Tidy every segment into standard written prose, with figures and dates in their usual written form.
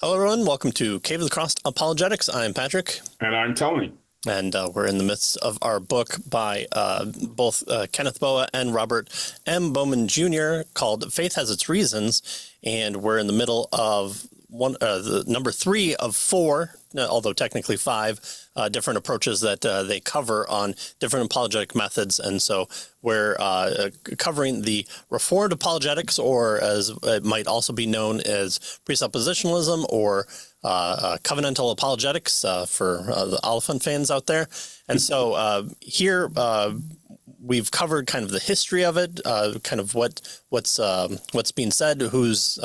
Hello, everyone. Welcome to Cave of the Cross Apologetics. I'm Patrick. And I'm Tony. And we're in the midst of our book by both Kenneth Boa and Robert M. Bowman Jr. called Faith Has Its Reasons. And we're in the middle of the number 3 of 4, although technically 5, different approaches that they cover on different apologetic methods. And so we're covering the Reformed Apologetics, or as it might also be known as Presuppositionalism or covenantal apologetics for the Oliphant fans out there. And so here we've covered kind of the history of it, kind of what's being said, who's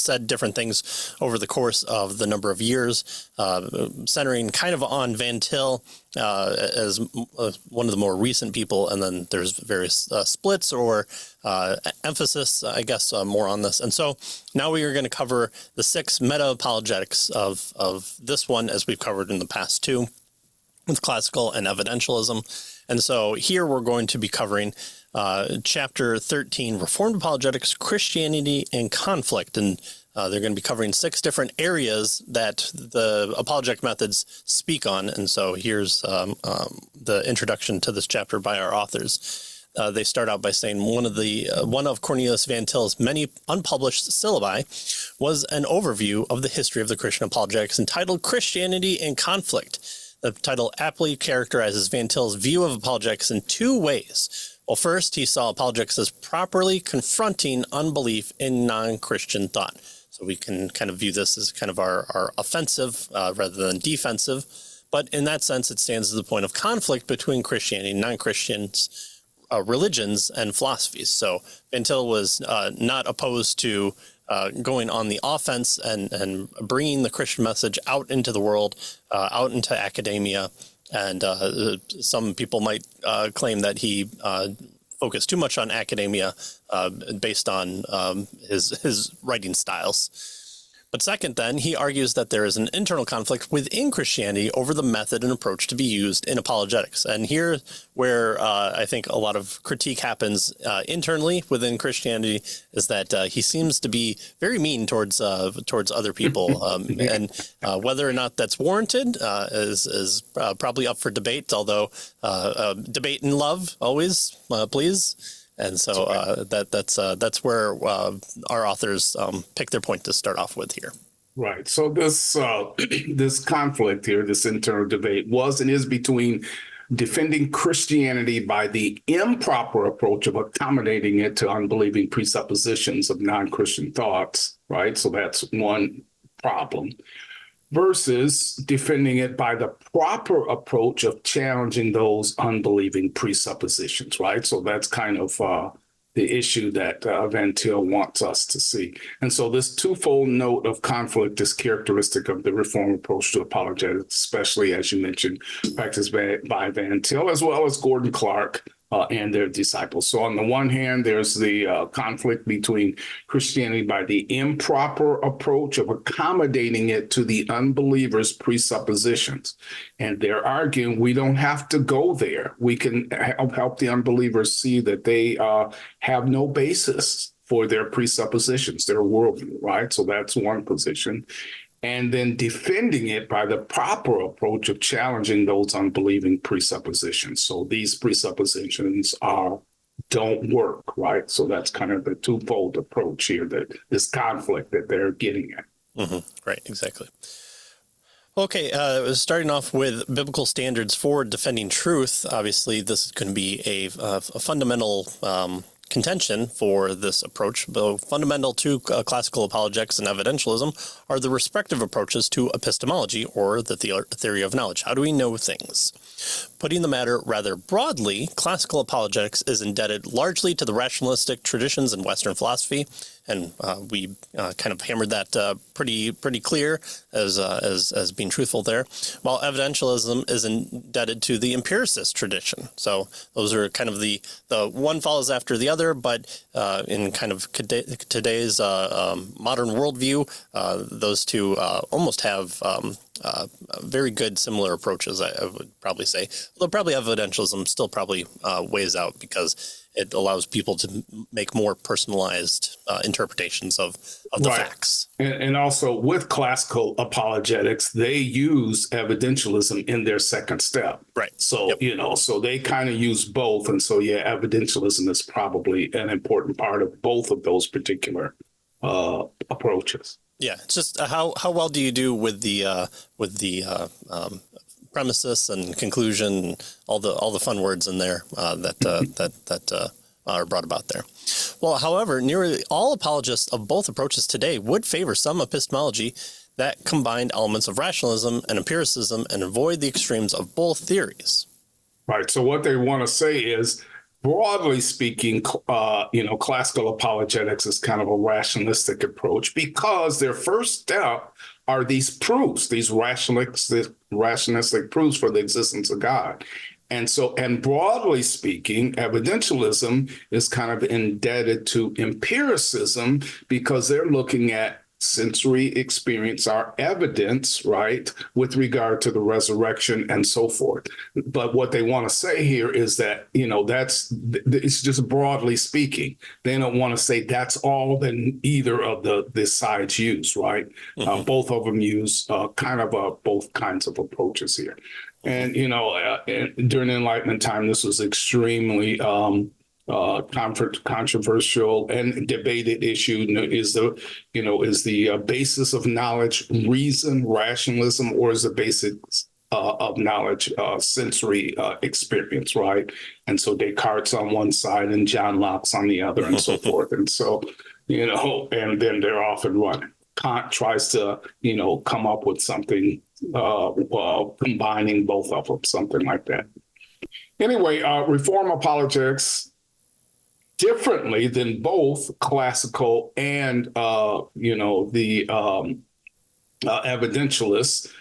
said different things over the course of the number of years, centering kind of on Van Til as one of the more recent people, and then there's various splits or emphasis, I guess, more on this. And so now we are going to cover the 6 meta-apologetics of this one, as we've covered in the past 2, with classical and evidentialism. And so here we're going to be covering Chapter 13, Reformed Apologetics, Christianity and Conflict. And they're going to be covering 6 different areas that the apologetic methods speak on. And so here's the introduction to this chapter by our authors. They start out by saying one of Cornelius Van Til's many unpublished syllabi was an overview of the history of the Christian apologetics entitled Christianity and Conflict. The title aptly characterizes Van Til's view of apologetics in 2 ways. Well, first, he saw apologetics as properly confronting unbelief in non-Christian thought. So we can kind of view this as kind of our offensive rather than defensive. But in that sense, it stands as a point of conflict between Christianity and non-Christians, religions and philosophies. So Van Til was not opposed to going on the offense and bringing the Christian message out into the world, out into academia. And some people might claim that he focused too much on academia based on his writing styles. But second, then, he argues that there is an internal conflict within Christianity over the method and approach to be used in apologetics. And here where I think a lot of critique happens internally within Christianity is that he seems to be very mean towards other people. And whether or not that's warranted is probably up for debate, although debate in love always, please. And so that's where our authors pick their point to start off with here. Right. So this this conflict here, this internal debate, was and is between defending Christianity by the improper approach of accommodating it to unbelieving presuppositions of non-Christian thoughts. Right. So that's one problem. Versus defending it by the proper approach of challenging those unbelieving presuppositions, right? So that's kind of the issue that Van Til wants us to see. And so this twofold note of conflict is characteristic of the Reformed approach to apologetics, especially, as you mentioned, practiced by Van Til, as well as Gordon Clark and their disciples. So on the one hand, there's the conflict between Christianity by the improper approach of accommodating it to the unbelievers' presuppositions. And they're arguing we don't have to go there. We can help the unbelievers see that they have no basis for their presuppositions, their worldview, right? So that's one position. And then defending it by the proper approach of challenging those unbelieving presuppositions. So these presuppositions don't work, right? So that's kind of the twofold approach here, that this conflict that they're getting at. Mm-hmm. Right, exactly. Okay, starting off with biblical standards for defending truth. Obviously, this is going to be a fundamental contention for this approach, though fundamental to classical apologetics and evidentialism are the respective approaches to epistemology, or the theory of knowledge. How do we know things? Putting the matter rather broadly, classical apologetics is indebted largely to the rationalistic traditions in Western philosophy, and we kind of hammered that pretty clear as being truthful there, while evidentialism is indebted to the empiricist tradition. So those are kind of the one follows after the other, but in kind of today's modern worldview, those two almost have very good similar approaches, I would probably say. Although probably evidentialism still probably weighs out because it allows people to make more personalized interpretations of the facts. And also with classical apologetics, they use evidentialism in their second step. Right. So, so they kind of use both. And so, yeah, evidentialism is probably an important part of both of those particular approaches. Yeah. It's just how well do you do with the premises and conclusion, and all the fun words in there that are brought about there. Well, however, nearly all apologists of both approaches today would favor some epistemology that combined elements of rationalism and empiricism and avoid the extremes of both theories. Right. So what they want to say is, broadly speaking, classical apologetics is kind of a rationalistic approach because their first step are these proofs, these rationalistic proofs for the existence of God. And broadly speaking, evidentialism is kind of indebted to empiricism because they're looking at sensory experience, our evidence, right, with regard to the resurrection and so forth. But what they want to say here is that, it's just broadly speaking. They don't want to say that's all that either of the sides use, right? Mm-hmm. Both of them use both kinds of approaches here. And, during the Enlightenment time, this was extremely controversial and debated issue. Is the basis of knowledge reason, rationalism, or is the basics of knowledge sensory experience, right? And so Descartes on one side and John Locke's on the other, and so forth. And so, and then they're off and running. Kant tries to, come up with something combining both of them, something like that. Anyway, Reform apologetics, differently than both classical and the evidentialists,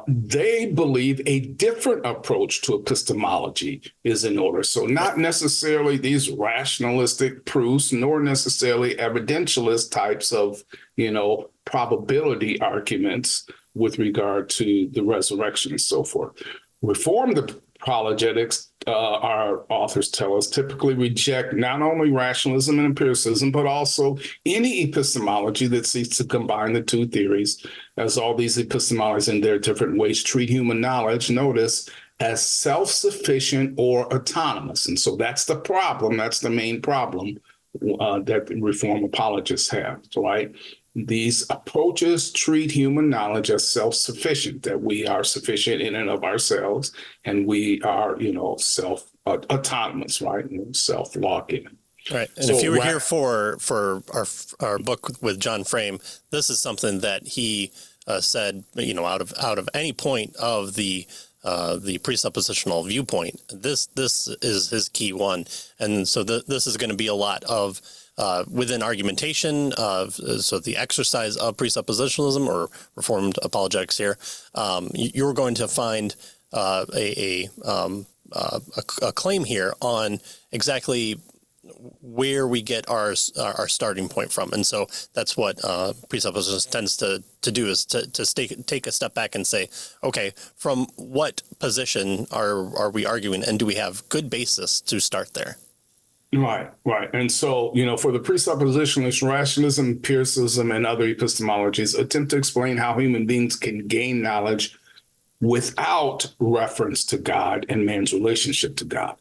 they believe a different approach to epistemology is in order. So not necessarily these rationalistic proofs, nor necessarily evidentialist types of probability arguments with regard to the resurrection and so forth. Reformed apologetics, our authors tell us, typically reject not only rationalism and empiricism, but also any epistemology that seeks to combine the two theories, as all these epistemologies in their different ways treat human knowledge, notice, as self-sufficient or autonomous. And so that's the problem. That's the main problem that the Reform apologists have, right? These approaches treat human knowledge as self-sufficient, that we are sufficient in and of ourselves, and we are, self-autonomous, right? Self-locking. Right. And so, if you were here for our book with John Frame, this is something that he said, out of any point of the presuppositional viewpoint, this is his key one. And so this is going to be a lot of within argumentation, so the exercise of presuppositionalism or Reformed apologetics here, you're going to find a claim here on exactly where we get our starting point from. And so that's what presuppositionalism tends to do, is to take a step back and say, okay, from what position are we arguing, and do we have good basis to start there? Right. And so, for the presuppositionalists, rationalism, empiricism, and other epistemologies attempt to explain how human beings can gain knowledge without reference to God and man's relationship to God.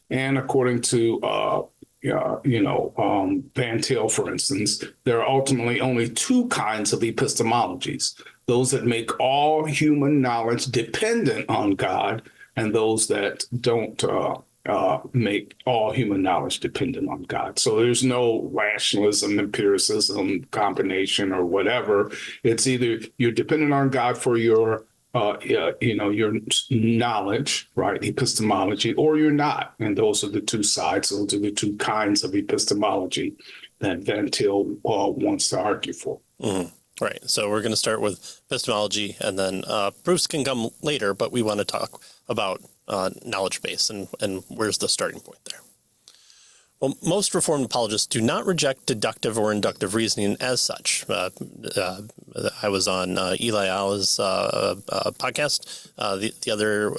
And according to, Van Til, for instance, there are ultimately only two kinds of epistemologies: those that make all human knowledge dependent on God, and those that don't make all human knowledge dependent on God. So there's no rationalism, empiricism combination or whatever. It's either you're dependent on God for your knowledge, right, epistemology, or you're not. And those are the two sides. Those are the two kinds of epistemology that Van Til wants to argue for. Mm-hmm. Right. So we're going to start with epistemology, and then proofs can come later, but we want to talk about knowledge base and where's the starting point there. Well, most Reformed apologists do not reject deductive or inductive reasoning as such. I was on Eli Allah's podcast the other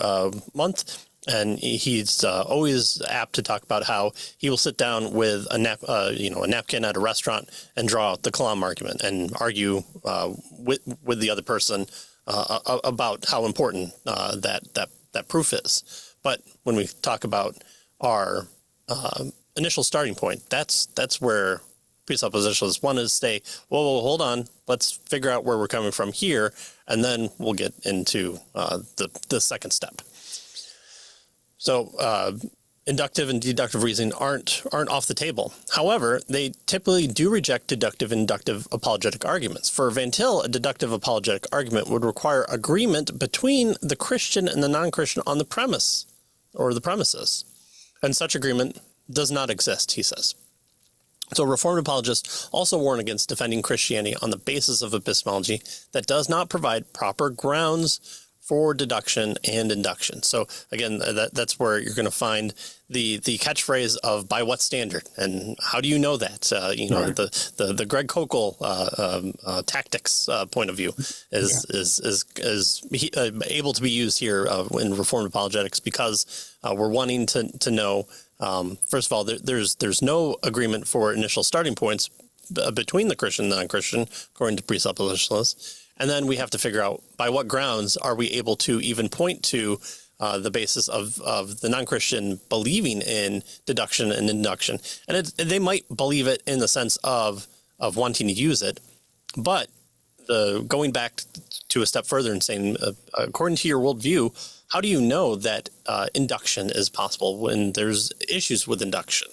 month, And he's always apt to talk about how he will sit down with a napkin at a restaurant and draw out the Kalam argument and argue with the other person about how important that proof is. But when we talk about our initial starting point, that's where presuppositionalists want to say, whoa, hold on, let's figure out where we're coming from here, and then we'll get into the second step. So inductive and deductive reasoning aren't off the table. However, they typically do reject deductive and inductive apologetic arguments. For Van Til, a deductive apologetic argument would require agreement between the Christian and the non-Christian on the premise or the premises. And such agreement does not exist, he says. So Reformed apologists also warn against defending Christianity on the basis of epistemology that does not provide proper grounds for deduction and induction. So again, that's where you're going to find the catchphrase of "by what standard" and how do you know that? Right. The Greg Kokel tactics point of view is able to be used here in Reformed apologetics because we're wanting to know. First of all, there's no agreement for initial starting points between the Christian and the non-Christian, according to presuppositionalists. And then we have to figure out by what grounds are we able to even point to the basis of the non-Christian believing in deduction and induction. And they might believe it in the sense of wanting to use it, but going back to a step further and saying, according to your worldview, how do you know that induction is possible when there's issues with induction?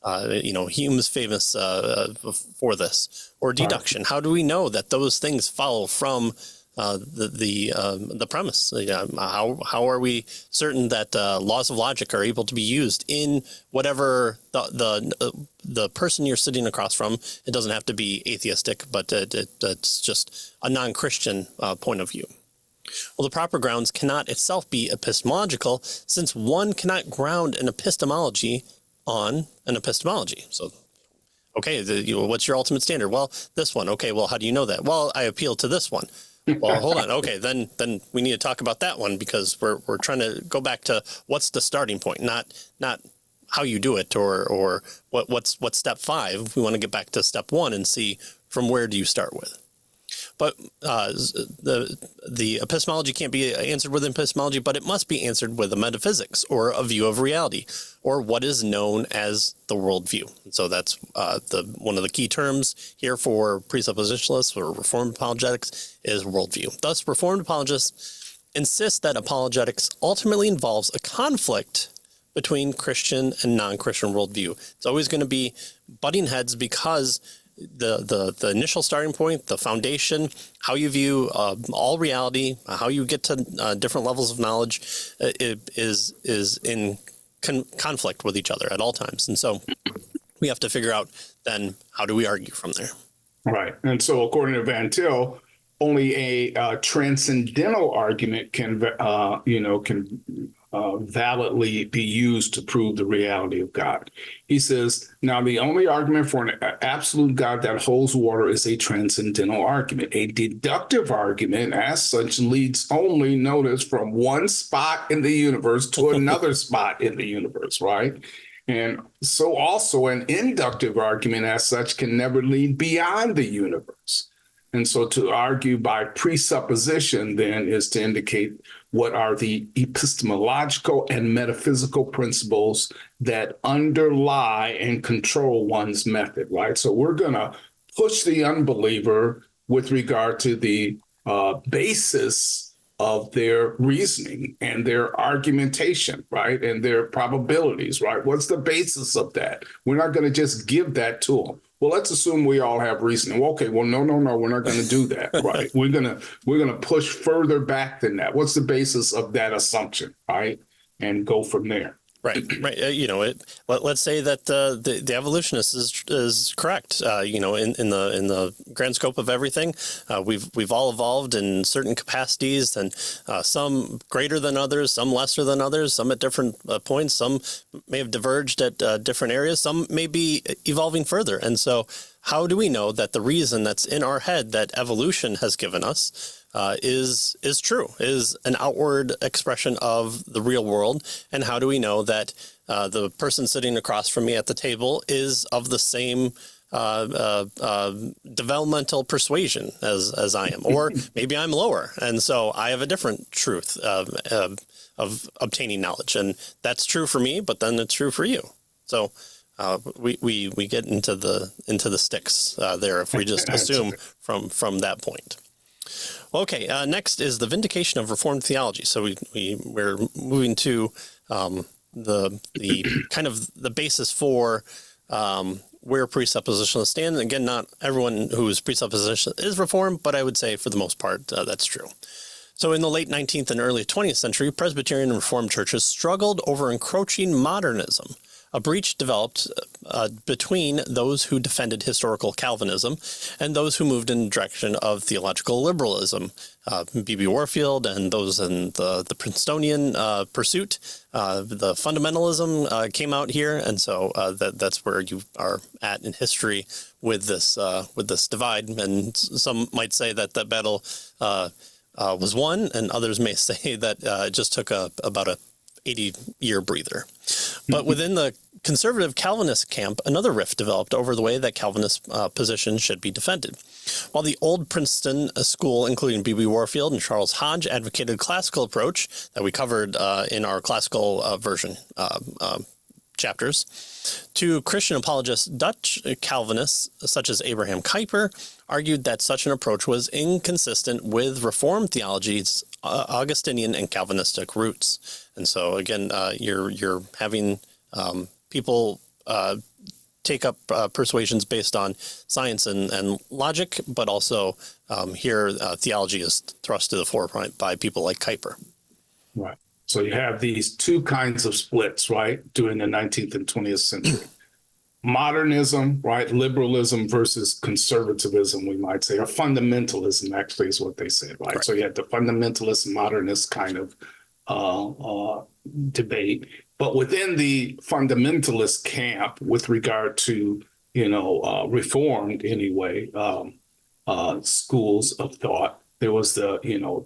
Hume's famous for this, or deduction. How do we know that those things follow from the premise? How are we certain that laws of logic are able to be used in whatever the person you're sitting across from? It doesn't have to be atheistic, but it's just a non-Christian point of view. Well, the proper grounds cannot itself be epistemological, since one cannot ground an epistemology on an epistemology. So, okay, what's your ultimate standard? Well, this one. Okay, well, how do you know that? Well, I appeal to this one. Well, hold on. Okay, then we need to talk about that one because we're trying to go back to what's the starting point, not how you do it or what's step 5. We want to get back to step 1 and see from where do you start with. But the epistemology can't be answered with epistemology, but it must be answered with a metaphysics or a view of reality, or what is known as the worldview. And so that's one of the key terms here for presuppositionalists or Reformed apologetics is worldview. Thus, Reformed apologists insist that apologetics ultimately involves a conflict between Christian and non-Christian worldview. It's always going to be butting heads because the initial starting point, the foundation, how you view all reality, how you get to different levels of knowledge, is in conflict with each other at all times. And so we have to figure out then how do we argue from there. Right. And so according to Van Til, only a transcendental argument can validly be used to prove the reality of God. He says, now the only argument for an absolute God that holds water is a transcendental argument. A deductive argument, as such, leads only, notice, from one spot in the universe to another spot in the universe, right? And so also an inductive argument, as such, can never lead beyond the universe. And so to argue by presupposition, then, is to indicate what are the epistemological and metaphysical principles that underlie and control one's method, right? So we're going to push the unbeliever with regard to the basis of their reasoning and their argumentation, right? And their probabilities, right? What's the basis of that? We're not going to just give that to them. Well, let's assume we all have reasoning. Well, okay, well, no, we're not going to do that, right? We're gonna push further back than that. What's the basis of that assumption, right? And go from there. Right. Let's say that the evolutionist is correct. In the grand scope of everything, we've all evolved in certain capacities, and some greater than others, some lesser than others, some at different points. Some may have diverged at different areas. Some may be evolving further, and so how do we know that the reason that's in our head that evolution has given us is true, is an outward expression of the real world? And how do we know that the person sitting across from me at the table is of the same developmental persuasion as I am, or maybe I'm lower, and so I have a different truth of obtaining knowledge, and that's true for me, but then it's true for you. So we get into the sticks there if we just assume from that point. Okay, next is the vindication of Reformed theology. So we're moving to the kind of the basis for where presuppositionalists stand. And again, not everyone who's presuppositional is Reformed, but I would say for the most part that's true. So in the late 19th and early 20th century, Presbyterian and Reformed churches struggled over encroaching modernism. A breach developed between those who defended historical Calvinism and those who moved in the direction of theological liberalism. B.B. Warfield and those in the Princetonian pursuit, the fundamentalism came out here, and so that's where you are at in history with this divide. And some might say that that battle was won, and others may say that it just took about a 80-year breather. But within the conservative Calvinist camp, another rift developed over the way that Calvinist positions should be defended. While the old Princeton school, including B.B. Warfield and Charles Hodge, advocated classical approach that we covered in our classical version chapters, to Christian apologist Dutch Calvinists such as Abraham Kuyper argued that such an approach was inconsistent with Reformed theology's Augustinian and Calvinistic roots. And so again, you're having people take up persuasions based on science and logic, but also here theology is thrust to the forefront by people like Kuyper. Right. So you have these two kinds of splits, right, during the 19th and 20th century. Modernism, right, liberalism versus conservatism, we might say, or fundamentalism, actually, is what they said, right? Correct. So you had the fundamentalist, modernist kind of debate. But within the fundamentalist camp, with regard to, Reformed anyway, schools of thought, there was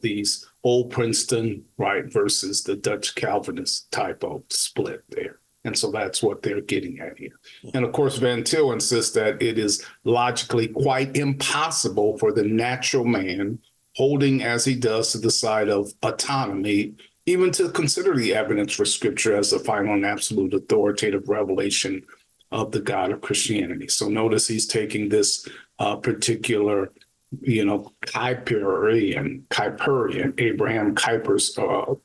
these old Princeton, right, versus the Dutch Calvinist type of split there. And so that's what they're getting at here. And of course, Van Til insists that it is logically quite impossible for the natural man, holding as he does to the side of autonomy, even to consider the evidence for Scripture as the final and absolute authoritative revelation of the God of Christianity. So notice he's taking this particular Kuyperian, Abraham Kuyper's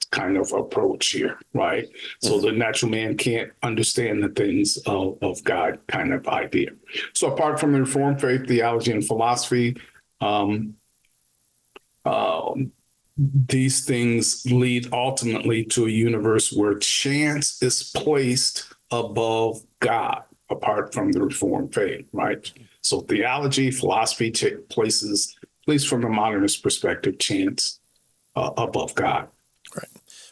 kind of approach here, right? So the natural man can't understand the things of God kind of idea. So apart from the Reformed faith, theology, and philosophy, these things lead ultimately to a universe where chance is placed above God, apart from the Reformed faith, right? So theology, philosophy places, at least from a modernist perspective, chance above God.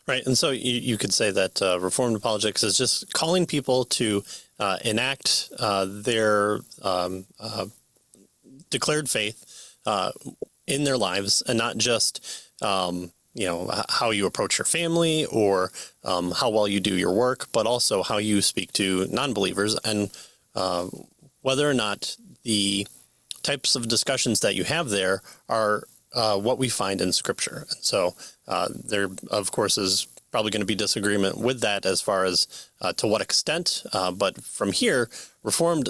Right. And so you could say that Reformed apologetics is just calling people to enact their declared faith in their lives, and not just how you approach your family or how well you do your work, but also how you speak to non-believers, and whether or not the types of discussions that you have there are what we find in Scripture. And so there, of course, is probably going to be disagreement with that as far as to what extent. But from here, Reformed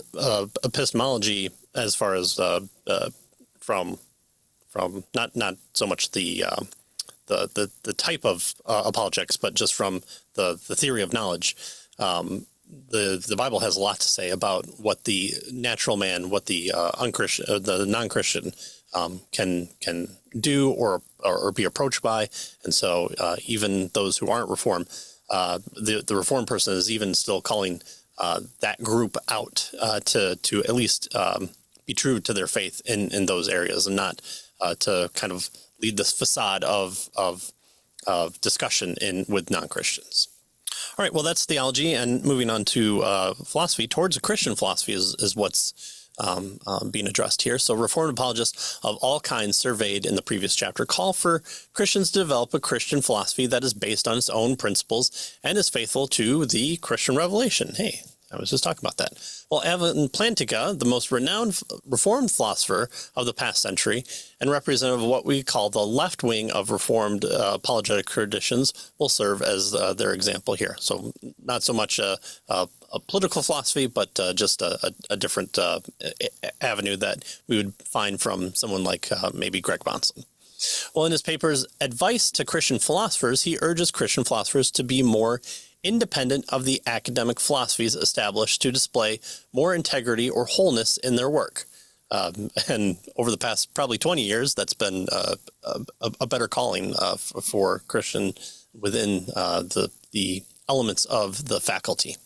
epistemology, as far as from not so much the type of apologetics, but just from the theory of knowledge. The Bible has a lot to say about what the natural man, what the unchristian, the non-Christian can do or be approached by, and so even those who aren't Reformed, the Reformed person is even still calling that group out to at least be true to their faith in those areas, and not to kind of lead this facade of discussion with non-Christians. All right, well, that's theology, and moving on to philosophy, towards a Christian philosophy is what's being addressed here. So Reformed apologists of all kinds surveyed in the previous chapter call for Christians to develop a Christian philosophy that is based on its own principles and is faithful to the Christian revelation. Hey, I was just talking about that. Well, Evan Plantinga, the most renowned Reformed philosopher of the past century and representative of what we call the left wing of Reformed apologetic traditions, will serve as their example here. So not so much a political philosophy, but just a different avenue that we would find from someone like maybe Greg Bahnsen. Well, in his papers, Advice to Christian Philosophers, he urges Christian philosophers to be more independent of the academic philosophies established to display more integrity or wholeness in their work. And over the past probably 20 years, that's been a better calling for Christian within the elements of the faculty,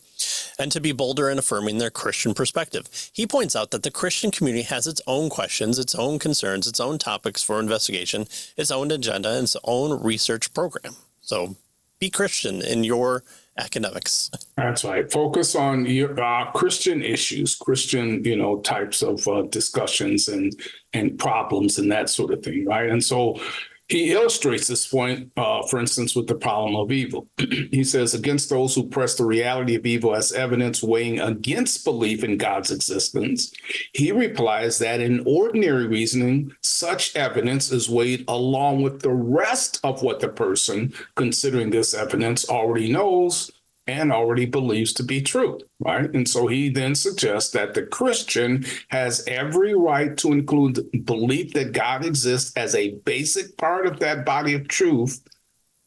and to be bolder in affirming their Christian perspective. He points out that the Christian community has its own questions, its own concerns, its own topics for investigation, its own agenda, and its own research program. So be Christian in your academics. That's right. Focus on your Christian issues, Christian, types of discussions and problems and that sort of thing, right? And so he illustrates this point, for instance, with the problem of evil. He says, against those who press the reality of evil as evidence weighing against belief in God's existence, he replies that in ordinary reasoning, such evidence is weighed along with the rest of what the person considering this evidence already knows and already believes to be true, right? And so he then suggests that the Christian has every right to include belief that God exists as a basic part of that body of truth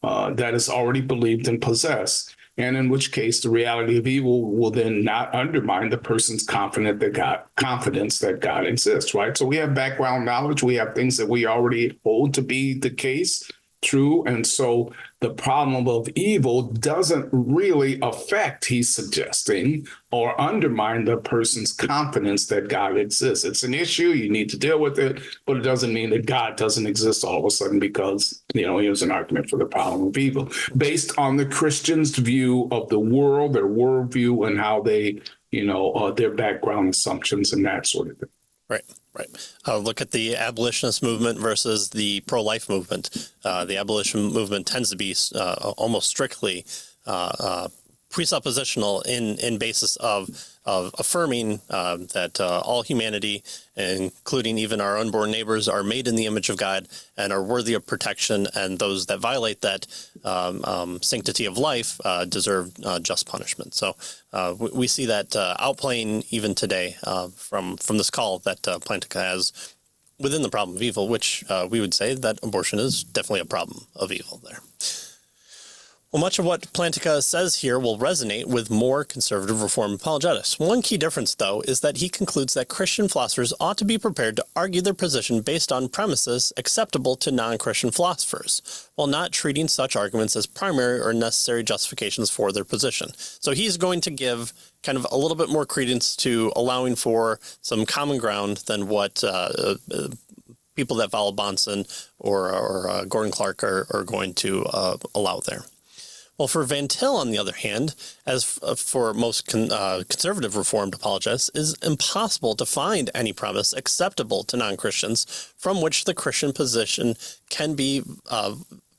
that is already believed and possessed, and in which case the reality of evil will then not undermine the person's confidence that God exists, right? So we have background knowledge, we have things that we already hold to be the case, true, and so the problem of evil doesn't really affect, he's suggesting, or undermine the person's confidence that God exists. It's an issue, you need to deal with it, but it doesn't mean that God doesn't exist all of a sudden because, here's an argument for the problem of evil, based on the Christian's view of the world, their worldview, and how they, their background assumptions and that sort of thing. Right. Look at the abolitionist movement versus the pro-life movement. The abolition movement tends to be almost strictly presuppositional in basis of affirming that all humanity, including even our unborn neighbors, are made in the image of God and are worthy of protection, and those that violate that sanctity of life deserve just punishment. So we see that outplaying even today from this call that Plantinga has within the problem of evil, which we would say that abortion is definitely a problem of evil there. Well, much of what Plantinga says here will resonate with more conservative Reformed apologetics. One key difference, though, is that he concludes that Christian philosophers ought to be prepared to argue their position based on premises acceptable to non-Christian philosophers, while not treating such arguments as primary or necessary justifications for their position. So he's going to give kind of a little bit more credence to allowing for some common ground than what people that follow Bahnsen or Gordon Clark are going to allow there. Well, for Van Til, on the other hand, as for most conservative Reformed apologists, it is impossible to find any premise acceptable to non-Christians from which the Christian position can be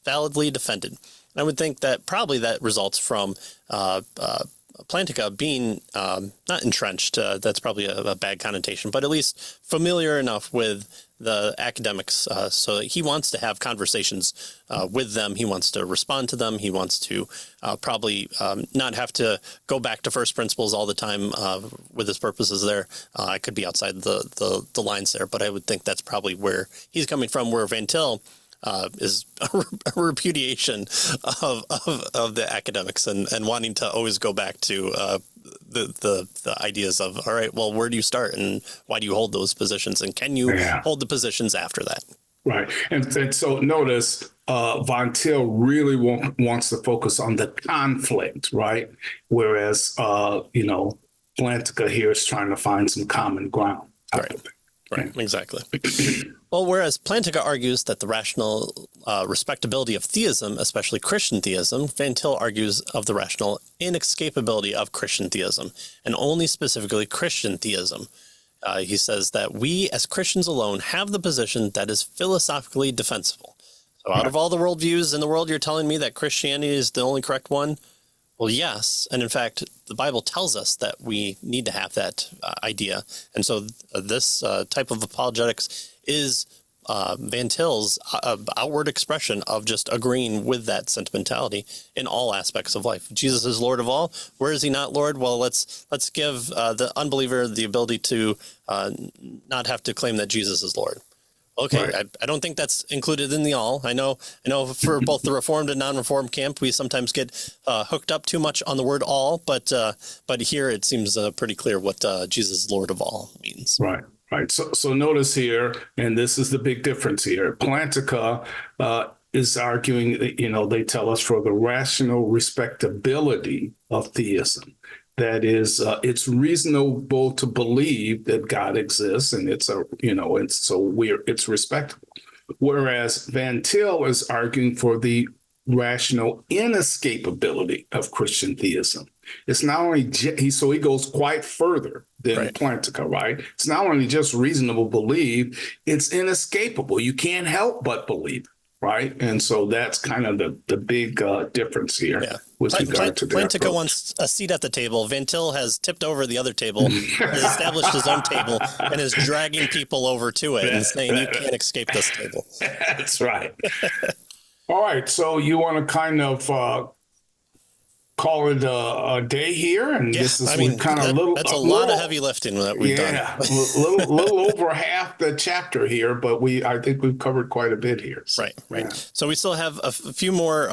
validly defended. And I would think that probably that results from Plantinga being not entrenched, that's probably a bad connotation, but at least familiar enough with the academics so that he wants to have conversations with them. He wants to respond to them. He wants to probably not have to go back to first principles all the time with his purposes there. I could be outside the lines there, but I would think that's probably where he's coming from, where Van Til is a repudiation of the academics and wanting to always go back to the ideas of, all right, well, where do you start and why do you hold those positions, and can you hold the positions after that? Right. And so notice Van Til really wants to focus on the conflict, right? Whereas, Plantinga here is trying to find some common ground. Right, exactly. Well, whereas Plantinga argues that the rational respectability of theism, especially Christian theism, Van Til argues of the rational inescapability of Christian theism, and only specifically Christian theism. He says that we as Christians alone have the position that is philosophically defensible. So out of all the worldviews in the world, you're telling me that Christianity is the only correct one? Well, yes. And in fact, the Bible tells us that we need to have that idea. And so this type of apologetics is Van Til's outward expression of just agreeing with that sentimentality in all aspects of life. Jesus is Lord of all. Where is he not Lord? Well, let's give the unbeliever the ability to not have to claim that Jesus is Lord. Okay, right. I don't think that's included in the all. I know for both the Reformed and non-Reformed camp, we sometimes get hooked up too much on the word all, but here it seems pretty clear what Jesus is Lord of all means. Right. Right. So notice here, and this is the big difference here. Plantinga is arguing, they tell us for the rational respectability of theism. That is, it's reasonable to believe that God exists, and it's respectable. Whereas Van Til is arguing for the rational inescapability of Christian theism. It's not only so he goes quite further than Plantinga, right? It's not only just reasonable believe, it's inescapable. You can't help but believe, right? And so that's kind of the big difference here. Yeah. With regard to Plantinga wants a seat at the table. Van Til has tipped over the other table, has established his own table, and is dragging people over to it and saying you can't escape this table. That's right. All right, so you want to kind of call it a day here, and this is kind of that's a lot of heavy lifting that we've done. Yeah, little over half the chapter here, but I think we've covered quite a bit here. So, right. Yeah. So we still have a few more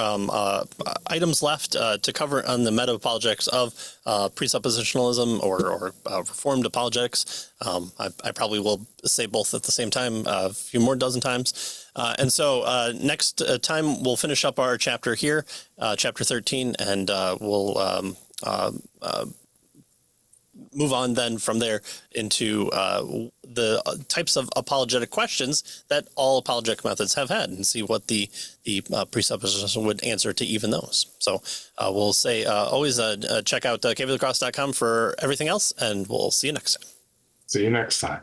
items left to cover on the meta-apologetics of presuppositionalism or Reformed apologetics. I probably will say both at the same time, a few more dozen times. And so next time we'll finish up our chapter here, chapter 13, and we'll move on then from there into the types of apologetic questions that all apologetic methods have had, and see what the presupposition would answer to even those. So we'll say always check out caveofthecross.com for everything else, and we'll see you next time. See you next time.